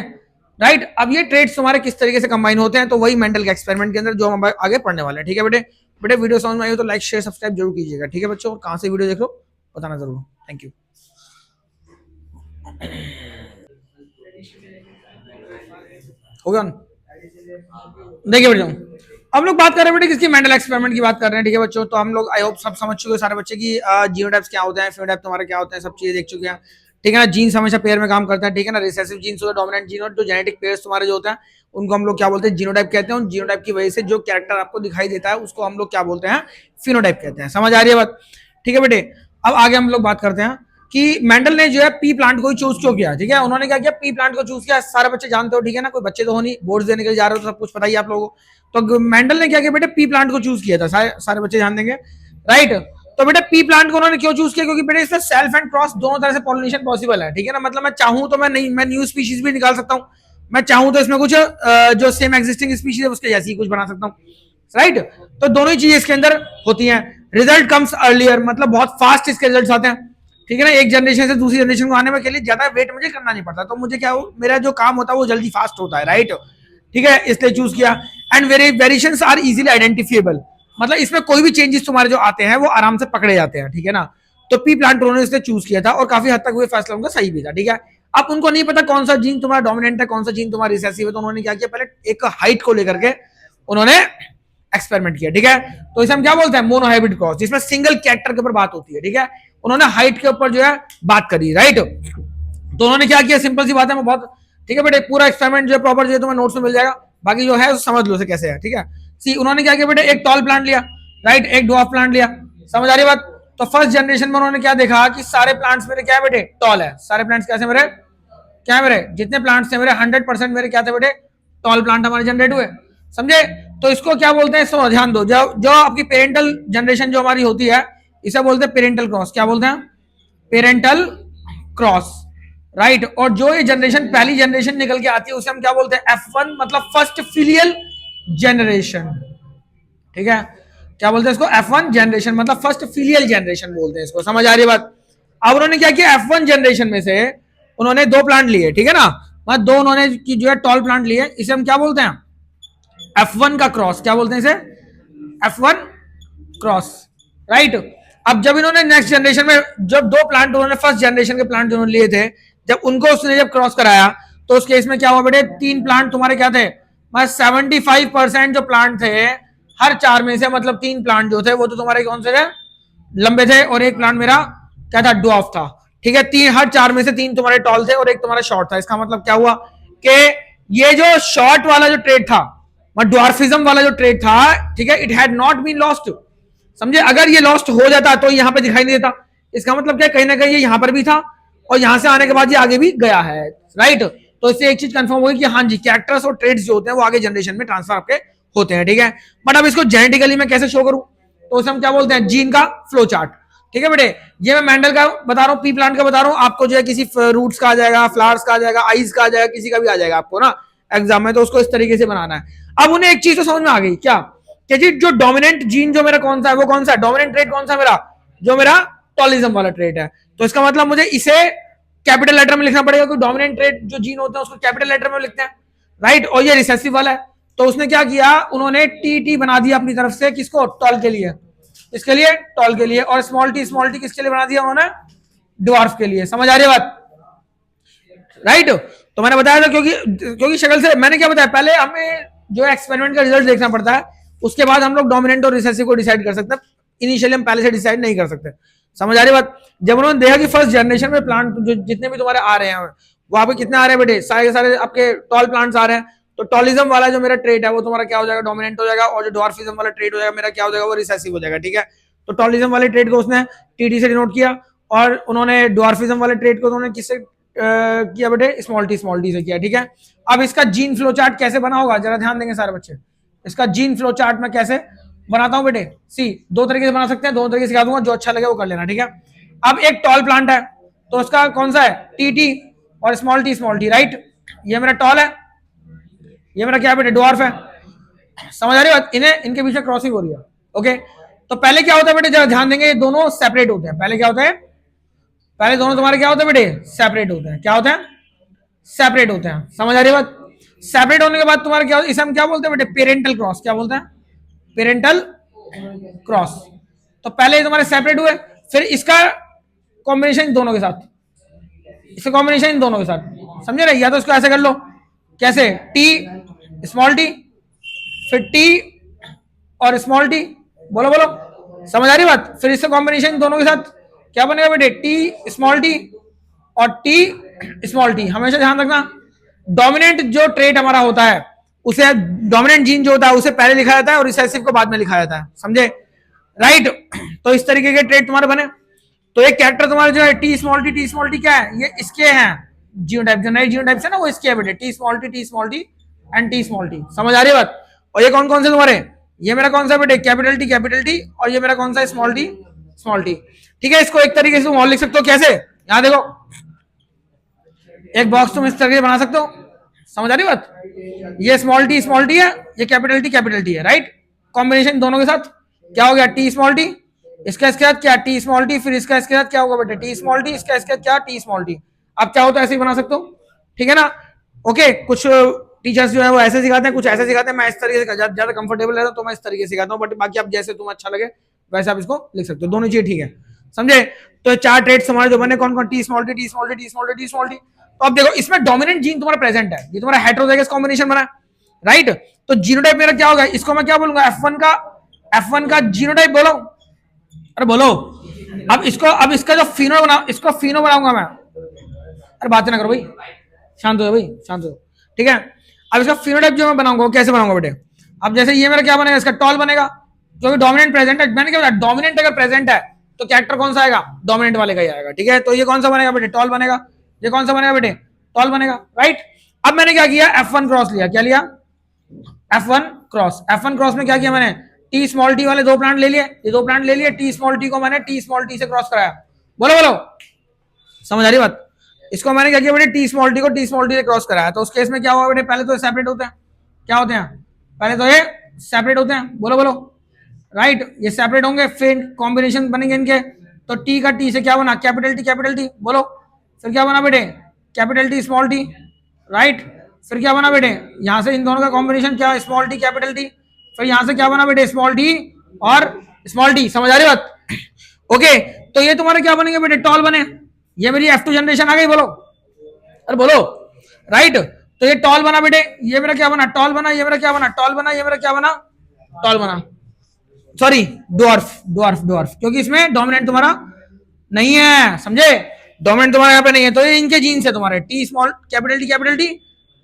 राइट। अब ये ट्रेट्स तुम्हारे किस तरीके से कंबाइन होते हैं, तो वही मेंटल के एक्सपेरिमेंट के अंदर जो हम आगे पढ़ने वाले हैं, ठीक है बेटे। बेटे वीडियो समझ में आई हो तो लाइक शेयर सब्सक्राइब जरूर कीजिएगा, ठीक है बच्चों। और कहां से वीडियो देख लो बताना जरूर, थैंक यू। हो गया, देखिए बच्चों, अब लोग बात कर रहे हैं बेटे किसकी, मेंटल एक्सपेरिमेंट की बात कर रहे हैं, ठीक है बच्चों। तो हम लोग आई होप सब समझ चुके हैं सारे बच्चे की जीनोटाइप्स क्या होते हैं, फिनोटाइप तुम्हारे क्या होते हैं, सब चीजें देख चुके हैं, ठीक है ना। जीन्स हमेशा पेयर में काम करता है, ठीक है ना। रिसेसिव जीन्स होता है, डोमिनेंट जीन, और जो जेनेटिक पेयर्स तुम्हारे जो होते हैं उनको हम लोग क्या बोलते हैं, जीनोटाइप कहते हैं। उन जीनोटाइप की वजह से जो कैरेक्टर आपको दिखाई देता है उसको हम लोग क्या बोलते हैं, फिनोटाइप कहते हैं, समझ आ रही है बात, ठीक है बेटे। अब आगे हम लोग बात करते हैं कि मेंडल ने जो है पी प्लांट को ही चूज क्यों किया, ठीक है। उन्होंने क्या किया, पी प्लांट को चूज किया। सारे बच्चे जानते हो, ठीक है ना, कोई बच्चे तो हो नहीं, बोर्ड देने के लिए जा रहे हो तो सब कुछ पता ही आप लोगों को। तो मेंडल ने क्या किया बेटे, पी प्लांट को चूज किया था, सारे बच्चे जान देंगे, राइट। तो बेटे पी प्लांट को उन्होंने क्यों चूज किया, क्योंकि बेटे इसमें सेल्फ एंड क्रॉस दोनों तरह से पॉलिनेशन पॉसिबल है, ठीक है ना। मतलब मैं चाहूं तो मैं न्यू स्पीशीज भी निकाल सकता हूं, मैं चाहूं तो इसमें कुछ जो सेम एक्जिस्टिंग स्पीशीज है उसके जैसी कुछ बना सकता हूं, राइट। तो दोनों ही चीजें इसके अंदर होती हैं। रिजल्ट कम्स अर्लियर, मतलब बहुत फास्ट इसके रिजल्ट आते हैं, ठीक है ना। एक जनरेशन से दूसरी जनरेशन को आने में के लिए ज्यादा वेट मुझे करना नहीं पड़ता, तो मुझे क्या हो, मेरा जो काम होता है वो जल्दी फास्ट होता है, राइट, ठीक है, इसलिए चूज किया। And variations are easily identifiable, मतलब इसमें कोई भी चेंजेस तुम्हारे जो आते हैं वो आराम से पकड़े जाते हैं, ठीक है ना। तो पी प्लांट उन्होंने इसलिए चूज किया था और काफी हद तक वो फैसला उनका सही भी था, ठीक है। अब उनको नहीं पता कौन सा जीन तुम्हारा डोमिनेंट है, कौन सा जीन तुम्हारा रिसेसिव है, तो उन्होंने क्या किया, पहले एक हाइट को लेकर के उन्होंने एक्सपेरिमेंट किया, ठीक है। तो इसे हम क्या बोलते हैं, मोनोहाइब्रिड क्रॉस, जिसमें सिंगल कैरेक्टर के ऊपर बात होती है, ठीक है। उन्होंने हाइट के ऊपर जो है बात करी, राइट। तो उन्होंने क्या किया, सिंपल सी बात है, मैं बहुत, ठीक है बेटे, पूरा एक्सपेरिमेंट जो है प्रॉपर जो है तुम्हें नोट्स में मिल जाएगा, बाकी जो है समझ लो से कैसे है, ठीक है। सी उन्होंने क्या किया बेटे, एक टॉल प्लांट लिया, राइट, एक ड्वार्फ प्लांट लिया, समझ आ रही बात। तो फर्स्ट जनरेशन में उन्होंने क्या देखा कि सारे प्लांट्स मेरे क्या है बेटे, टॉल है, सारे प्लांट्स कैसे मेरे, क्या है मेरे, जितने प्लांट्स थे मेरे 100% मेरे क्या थे बेटे, टॉल प्लांट हमारे जनरेट हुए, समझे। तो इसको क्या बोलते हैं, इसको ध्यान दो, जो आपकी पेरेंटल जनरेशन जो हमारी होती है इसे बोलते हैं पेरेंटल क्रॉस, क्या बोलते हैं, पेरेंटल क्रॉस, राइट। और जो ये जनरेशन पहली जनरेशन निकल के आती है उसे हम क्या बोलते हैं, F1, मतलब फर्स्ट फिलियल जनरेशन, ठीक है। क्या बोलते हैं इसको, F1 जनरेशन, मतलब फर्स्ट फिलियल जनरेशन बोलते हैं इसको, समझ आ रही है बात। अब उन्होंने क्या किया, F1 जनरेशन में से उन्होंने दो प्लांट लिए, ठीक है ना, मतलब दो उन्होंने की जो है टॉल प्लांट लिए, इसे हम क्या बोलते हैं, F1 का क्रॉस, क्या बोलते हैं इसे, F1 क्रॉस, राइट। अब जब इन्होंने नेक्स्ट जनरेशन में जब दो प्लांट उन्होंने फर्स्ट जनरेशन के प्लांट जो लिए थे, जब उनको उसने जब क्रॉस कराया तो उस केस में क्या हुआ बेटे, तीन प्लांट तुम्हारे क्या थे, 75% जो प्लांट थे हर चार में से, मतलब तीन प्लांट जो थे वो तो तुम्हारे कौन से थे, लंबे थे, और एक प्लांट मेरा क्या था, ड्वार्फ था, ठीक है। तीन, हर चार में से तीन तुम्हारे टॉल थे और एक तुम्हारा शॉर्ट था। इसका मतलब क्या हुआ कि ये जो शॉर्ट वाला जो ट्रेड था, ड्वार्फिज्म वाला जो ट्रेड था, ठीक है, it had not been lost, समझे। अगर ये लॉस्ट हो जाता तो यहाँ पे दिखाई नहीं देता, इसका मतलब क्या, कहीं ना कहीं ये यहाँ पर भी था और यहाँ से आने के बाद ये आगे भी गया है, राइट। तो इससे एक चीज कंफर्म होगी कि हाँ जी, कैरेक्टर्स और ट्रेड्स जो होते हैं वो आगे जनरेशन में ट्रांसफर आपके होते हैं, ठीक है। बट अब इसको जेनेटिकली मैं कैसे शो करूं, तो उसे हम क्या बोलते हैं, जीन का फ्लो चार्ट, ठीक है बेटे। ये मैं मेंडल का बता रहा हूँ, पी प्लांट का बता रहा हूँ, आपको जो है किसी रूट्स का आ जाएगा, फ्लावर्स का आ जाएगा, आइज का आ जाएगा, किसी का भी आ जाएगा आपको ना एग्जाम में, तो उसको इस तरीके से बनाना है। अब उन्हें एक चीज तो समझ में आ गई, क्या कि जी जो डोमिनेंट जीन जो मेरा कौन सा है, वो कौन सा है, डोमिनेंट ट्रेट कौन सा मेरा, जो मेरा टॉलिज्म वाला ट्रेट है। तो इसका मतलब मुझे इसे कैपिटल लेटर में लिखना पड़ेगा, क्योंकि डोमिनेंट ट्रेट जो जीन होते हैं उसको कैपिटल लेटर में लिखते हैं, राइट। और ये रिसेसिव वाला है, तो उसने क्या किया, उन्होंने टी बना दिया अपनी तरफ से, किसको, टॉल के लिए, इसके लिए टॉल के लिए, और स्मॉल टी किसके लिए बना दिया उन्होंने, ड्वार्फ के लिए, समझ आ रही है बात, राइट। तो मैंने बताया था, क्योंकि शक्ल से मैंने क्या बताया, पहले हमें जो एक्सपेरिमेंट का रिजल्ट देखना पड़ता है, उसके बाद हम लोग डोमिनेंट और रिसेसिव को डिसाइड कर सकते हैं, इनिशियली हम पहले से डिसाइड नहीं कर सकते, समझ आ रही बात। जब उन्होंने देखा कि फर्स्ट जनरेशन में प्लांट जो जितने भी तुम्हारे आ रहे हैं वहां पे कितने आ रहे हैं बेटे, सारे सारे आपके टॉल प्लांट्स आ रहे हैं, तो टॉलिज्म वाला जो मेरा ट्रेट है वो तुम्हारा क्या हो जाएगा, डोमिनेंट हो जाएगा, और जो ड्वार्फिज्म वाला ट्रेट हो जाएगा मेरा क्या हो जाएगा, वो रिसेसिव हो जाएगा, ठीक है। तो टॉलिज्म वाले ट्रेट को उसने टी से डिनोट किया, और उन्होंने ड्वार्फिज्म वाले ट्रेट को उन्होंने किससे किया बेटे, स्मॉल टी से किया, ठीक है। अब इसका जीन फ्लो चार्ट कैसे बना होगा, जरा ध्यान देंगे सारे बच्चे, इसका जीन फ्लो चार्ट मैं कैसे बनाता हूं बेटे, सी दो तरीके से बना सकते हैं, दो तरीके से सिखा दूंगा, जो अच्छा लगे वो कर लेना, ठीक है। अब एक टॉल प्लांट है, तो उसका कौन सा है, टी और स्मॉल टी, राइट। ये मेरा टॉल है, ये मेरा क्या बेटे, ड्वार्फ है, समझ आ रही है बात, इन्हें इनके बीच में क्रॉसिंग हो रही है, ओके। तो पहले क्या होता है बेटे, जरा ध्यान देंगे, ये दोनों सेपरेट होते हैं, पहले क्या होता है, पहले दोनों तुम्हारे क्या होते हैं बेटे, सेपरेट होते हैं, क्या होते हैं, सेपरेट होते हैं, समझ आ रही है बात। सेपरेट होने के बाद तुम्हारा क्या, इसे हम क्या बोलते हैं बेटे, पेरेंटल क्रॉस, क्या बोलते हैं, पेरेंटल क्रॉस। तो पहले तुम्हारे सेपरेट हुए, फिर इसका कॉम्बिनेशन दोनों के साथ, इसका कॉम्बिनेशन दोनों के साथ, समझे ना। या तो इसको ऐसे कर लो, कैसे, टी स्मॉल टी, फिर टी और स्मॉल टी, बोलो बोलो, समझ आ रही बात। फिर इसका कॉम्बिनेशन दोनों के साथ क्या बनेगा बेटे, टी स्मॉल टी और टी स्मॉल टी। हमेशा ध्यान रखना, डोमिनेंट जो ट्रेट हमारा होता है उसे, डोमिनेंट जीन जो होता है उसे पहले लिखा जाता है और रिसेसिव को बाद में लिखा जाता है, समझे, राइट। तो इस तरीके के ट्रेट तुम्हारे बने। तो एक कैरेक्टर तुम्हारा जो है टी स्मॉल टी क्या है, ये इसके हैं जीनोटाइप, जो नए जीनोटाइप है ना वो इसके है बेटे, T small T and T small T. समझ आ रही है बात? और ये कौन कौन से तुम्हारे, ये मेरा कौन सा बेटे कैपिटल टी, और ये मेरा कौन सा स्मॉल टी। ठीक है, इसको एक तरीके से तुम और लिख सकते हो, कैसे, यहां देखो एक बॉक्स तुम इस तरीके बना सकते हो। समझ आ रही बात? ये स्मॉल टी है, ये कैपिटल टी है, राइट। कॉम्बिनेशन दोनों के साथ क्या हो गया, टी स्मॉल टी, इसका इसके साथ क्या टी स्मॉल टी, फिर इसका इसके साथ क्या होगा बेटे टी स्मॉल टी, इसका इसके साथ क्या टी स्मॉल टी। अब क्या होता है ऐसे ही बना सकते हो, ठीक है ना। ओके, कुछ टीचर्स जो है वो ऐसे सिखाते हैं, कुछ ऐसे सिखाते हैं, मैं इस तरीके से ज्यादा कंफर्टेबल रहता हूं तो मैं इस तरीके से सिखाता हूं, बट बाकी आप जैसे तुम्हें अच्छा लगे वैसे आप इसको लिख सकते हो, दोनों चीज ठीक है, समझे। तो चार ट्रेड्स हमारे जो बने कौन कौन, टी स्मॉल टी। तो अब देखो इसमें डोमिनेंट जीन तुम्हारा प्रेजेंट है, ये तुम्हारा हेटेरोजाइगस कॉम्बिनेशन बना है, राइट। तो जीनोटाइप मेरा क्या होगा, इसको मैं क्या बोलूंगा, F1 का जीनोटाइप बोलो, अरे बोलो। अब इसका जो इसको फिनो बनाऊंगा मैं, अरे बात ना करो भाई, शांत हो भाई, शांत हो, ठीक है। अब इसका फिनोटाइप जो मैं बनाऊंगा कैसे बनाऊंगा बेटे, अब जैसे ये मेरा क्या बनेगा, इसका टॉल बनेगा, क्योंकि डोमिनेंट प्रेजेंट है, मैंने क्या बताया, डोमिनेंट अगर प्रेजेंट है तो कैरेक्टर कौन सा आएगा, डोमिनेंट वाले का ही आएगा, ठीक है। तो ये कौन सा बनेगा बेटे, टॉल बनेगा, ये कौन सा बनेगा बेटे, टॉल बनेगा, राइट। अब मैंने क्या किया, F1 क्रॉस लिया, क्या लिया, F1 क्रॉस में क्या किया मैंने, टी स्मॉल टी वाले दो प्लांट ले लिए, ये दो प्लांट ले लिए, टी स्मॉल टी को मैंने टी स्मॉल टी से क्रॉस कराया, बोलो बोलो, समझ आ रही बात। इसको मैंने क्या किया बेटे, टी स्मॉल टी को टी स्मॉल टी से क्रॉस कराया, तो उस केस में क्या हुआ बेटे, पहले तो सेपरेट होते हैं, क्या होते हैं, पहले तो ये सेपरेट होते हैं, बोलो बोलो, राइट, ये सेपरेट होंगे, फिर कॉम्बिनेशन बनेंगे इनके, तो टी का टी से क्या बना, कैपिटल टी, बोलो, फिर क्या बना बेटे, capital T small T, right. फिर क्या बना बेटे, यहां से इन दोनों का कॉम्बिनेशन क्या, स्मॉल टी कैपिटल टी, फिर यहां से क्या बना बेटे, स्मॉल टी और स्मॉल टी। समझ आ रही बात? ओके, तो ये तुम्हारे क्या बनेंगे बेटे, टॉल बने, ये मेरी F2 जनरेशन आ गई, बोलो, अरे बोलो, राइट। तो ये टॉल बना बेटे, ये मेरा क्या बना, टॉल बना, ये मेरा क्या बना, टॉल बना, ये मेरा क्या बना, टॉल बना, सॉरी डॉर्फ, क्योंकि इसमें डोमिनेंट तुम्हारा नहीं है, समझे, डोमिनेंट तुम्हारा यहाँ पे नहीं है, तो ये इनके जीन्स है तुम्हारे, T small capital T,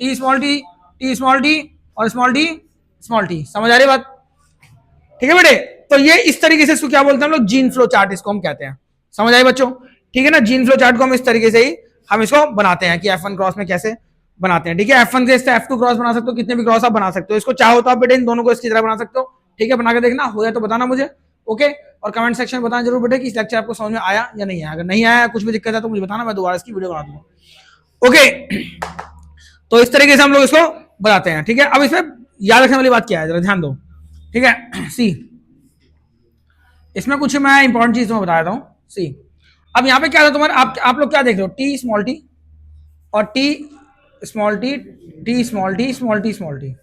T small T और स्मॉल टी। समझ आ रही बात? ठीक है बेटे, तो ये इस तरीके से इसको क्या बोलते हैं हम लोग, जीन फ्लो चार्ट इसको हम कहते हैं। समझ आई बच्चों? ठीक है ना, जीन फ्लो चार्ट को हम इस तरीके से ही हम इसको बनाते हैं कि F1 क्रॉस में कैसे बनाते हैं, ठीक है। F1 से F2 क्रॉस बना सकते हो, कितने भी क्रॉस आप बना सकते हो, इसको चाहो तो आप बेटे इन दोनों को इसकी तरह बना सकते हो, ठीक है। बना के देखना, हो जाए तो बताना मुझे, ओके। और कमेंट सेक्शन में बताना जरूर बेटे कि इस लेक्चर आपको समझ में आया या नहीं आया, अगर नहीं आया, कुछ भी दिक्कत है तो मुझे बताना, मैं दोबारा इसकी वीडियो बना दूंगा, ओके। तो इस तरीके से हम लोग इसको बताते हैं, ठीक है। अब इसमें याद रखने वाली बात क्या है, जरा ध्यान दो, ठीक है। सी, इसमें कुछ मैं इंपॉर्टेंट चीज तुम्हें बता देता हूं, सी। अब यहाँ पे क्या था तुम्हारे, आप लोग क्या देख रहे हो, टी स्मॉल टी और T small T, small T,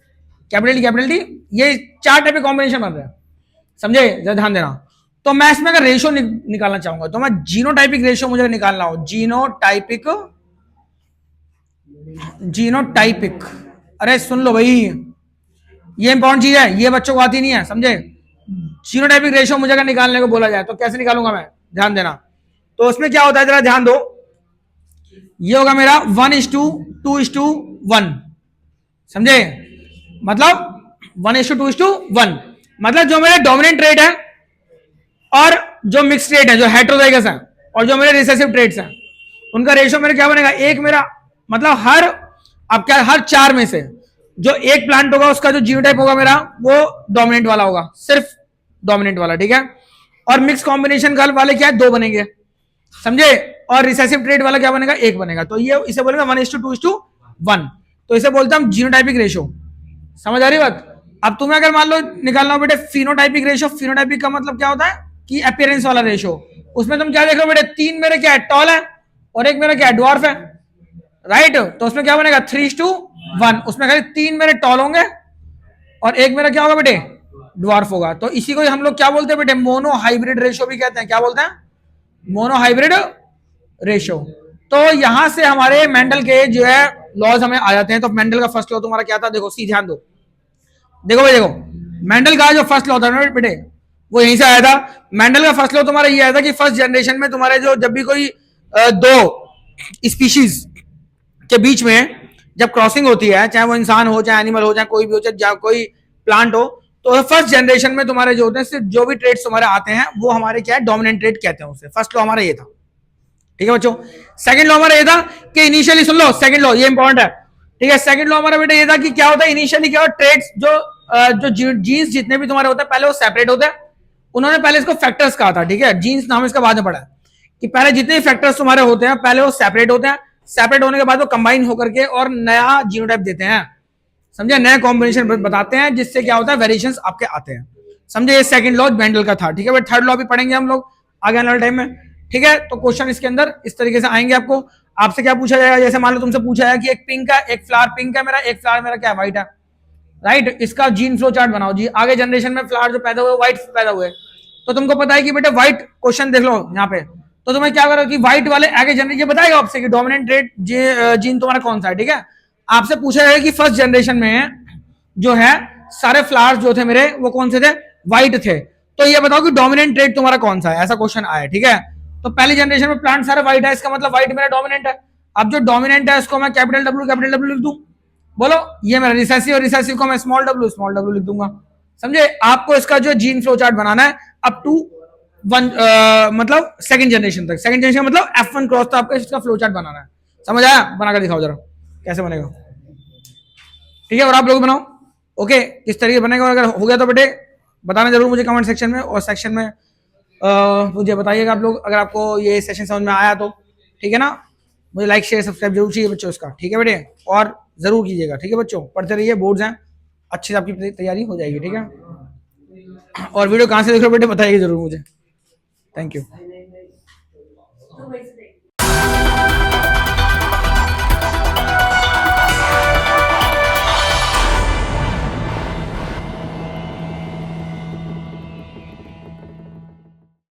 capital T, ये चार टाइप के कॉम्बिनेशन बन रहे हैं, समझे, जरा ध्यान देना। तो मैं इसमें अगर रेशियो निकालना चाहूंगा, तो मैं जीनोटाइपिक रेशियो मुझे निकालना हो, जीनोटाइपिक, अरे सुन लो भाई, ये इंपॉर्टेंट चीज है, ये बच्चों को आती नहीं है, समझे। जीनोटाइपिक रेशियो मुझे अगर निकालने को बोला जाए तो कैसे निकालूंगा मैं, ध्यान देना। तो उसमें क्या होता है, जरा ध्यान दो, ये होगा मेरा 1:2:1, समझे, मतलब 1:2:1, मतलब जो मेरे डोमिनेंट ट्रेड है और जो मिक्स ट्रेड है, जो हेटेरोजाइगस है, और जो मेरे रिसेसिव ट्रेड्स हैं, उनका रेशियो मेरे क्या बनेगा, एक मेरा, मतलब हर चार में से जो एक प्लांट होगा उसका जो जीनोटाइप होगा मेरा, वो डोमिनेंट वाला होगा, सिर्फ डोमिनेंट वाला, ठीक है। और मिक्स कॉम्बिनेशन वाले क्या है, दो बनेंगे, समझे, और रिसेसिव ट्रेड वाला क्या बनेगा, एक बनेगा। तो ये इसे बोलेंगे 1:2:1, तो इसे बोलते हैं हम जीनोटाइपिक रेशियो। समझ आ रही बात? अब तुम्हें अगर मान लो निकालना हो बेटे फिनोटाइपिक रेशियो, फिनोटाइपिक का मतलब क्या होता है कि अपीयरेंस वाला रेशियो, उसमें तुम क्या देख रहे हो बेटे, तीन मेरे क्या है, टॉल है, और एक मेरा क्या है, ड्वार्फ है, राइट। तो उसमें क्या बनेगा, 3:1, उसमें खाली तीन मेरे टॉल होंगे और एक मेरा क्या होगा बेटे, ड्वार्फ होगा। तो इसी को हम लोग क्या बोलते हैं बेटे, मोनो हाइब्रिड रेशियो भी कहते हैं, क्या बोलते हैं, मोनो हाइब्रिड रेशियो। तो यहां से हमारे मेंडल के जो है लॉज हमें आ जाते हैं। तो मेंडल का फर्स्ट लॉ तुम्हारा क्या था, देखो सी, ध्यान दो, देखो भाई, देखो मेंडल का जो फर्स्ट लॉ था ना बेटे, वो यहीं से आया था। मेंडल का फर्स्ट लॉ तुम्हारा ये आया था कि फर्स्ट जनरेशन में तुम्हारे जो जब भी कोई दो स्पीशीज के बीच में जब क्रॉसिंग होती है, चाहे वो इंसान हो, चाहे एनिमल हो, चाहे कोई भी हो, चाहे कोई प्लांट हो, तो फर्स्ट जनरेशन में तुम्हारे जो होते हैं सिर्फ जो भी ट्रेड्स तुम्हारे आते हैं वो हमारे क्या है, डोमिनेंट ट्रेड कहते हैं उसे। फर्स्ट लॉ हमारा ये था, ठीक है बच्चों। सेकंड लॉ हमारा ये था कि इनिशियली, सुन लो सेकंड लॉ, ये इंपॉर्टेंट है, ठीक है। सेकंड लॉ हमारा बेटा ये था कि क्या होता है इनिशियली, क्या होता है, ट्रेड्स जो जीन्स जितने भी तुम्हारे होते हैं पहले वो सेपरेट होते हैं। उन्होंने पहले इसको फैक्टर्स कहा था, ठीक है, जीन्स नाम इसका बाद में पड़ा है, कि पहले जितने फैक्टर्स तुम्हारे होते हैं पहले वो सेपरेट होते हैं, सेपरेट होने के बाद वो कंबाइन होकर के और नया जीनोटाइप देते हैं, समझे, नया कॉम्बिनेशन बताते हैं, जिससे क्या होता है वेरिएशंस आपके आते हैं, समझे। ये सेकंड लॉ मेंडल का था, ठीक है। बट थर्ड लॉ भी पढ़ेंगे हम लोग आगे आने वाले टाइम में, ठीक है। तो क्वेश्चन इसके अंदर इस तरीके से आएंगे आपको। आपसे क्या पूछा जाएगा, जैसे मान लो तुमसे पूछा है कि एक पिंक है, एक फ्लावर पिंक है मेरा, एक फ्लावर मेरा क्या है, व्हाइट है, राइट। इसका जीन फ्लो चार्ट बनाओ जी। आगे जनरेशन में फ्लावर जो पैदा हुए व्हाइट पैदा हुए, तो तुमको पता है कि बेटे व्हाइट, क्वेश्चन देख लो यहाँ पे, तो तुम्हें क्या करो कि व्हाइट वाले आगे जनरेशन बताएगा आपसे कि डोमिनेंट ट्रेड जीन तुम्हारा कौन सा है, ठीक है। आपसे पूछा है कि फर्स्ट जनरेशन में जो है सारे फ्लावर्स जो थे मेरे वो कौन से थे, व्हाइट थे, तो ये बताओ कि डोमिनेंट ट्रेड तुम्हारा कौन सा है, ऐसा क्वेश्चन आया, ठीक है। तो पहली जनरेशन में प्लांट सारे व्हाइट है, इसका मतलब व्हाइट मेरा डोमिनेंट है। अब जो डोमिनेंट है उसको मैं कैपिटल डब्ल्यू लिख दूं, बोलो ये मेरा रिसेसिव, और रिसेसिव को मैं स्मॉल डब्ल्यू लिख दूंगा, समझे। आपको इसका जो जीन फ्लो चार्ट बनाना है अप टू वन, मतलब सेकंड जनरेशन तक, सेकंड जनरेशन मतलब F1 क्रॉस तक आपको इसका फ्लो चार्ट बनाना है, समझ आया। बनाकर दिखाओ जरा कैसे बनेगा, ठीक है। और आप लोग बनाओ, ओके, किस तरीके बनेगा। और अगर हो गया तो बेटे बताना जरूर मुझे कमेंट सेक्शन में, और सेक्शन में मुझे बताइएगा आप लोग अगर आपको ये सेशन समझ में आया तो, ठीक है ना। मुझे लाइक शेयर सब्सक्राइब जरूर चाहिए बच्चों इसका, ठीक है बेटे, और जरूर कीजिएगा, ठीक है बच्चों। पढ़ते रहिए, बोर्ड्स हैं, अच्छे से आपकी तैयारी हो जाएगी, ठीक है। और वीडियो कहाँ से देख रहे हो बेटे बताइए जरूर मुझे। Thank you.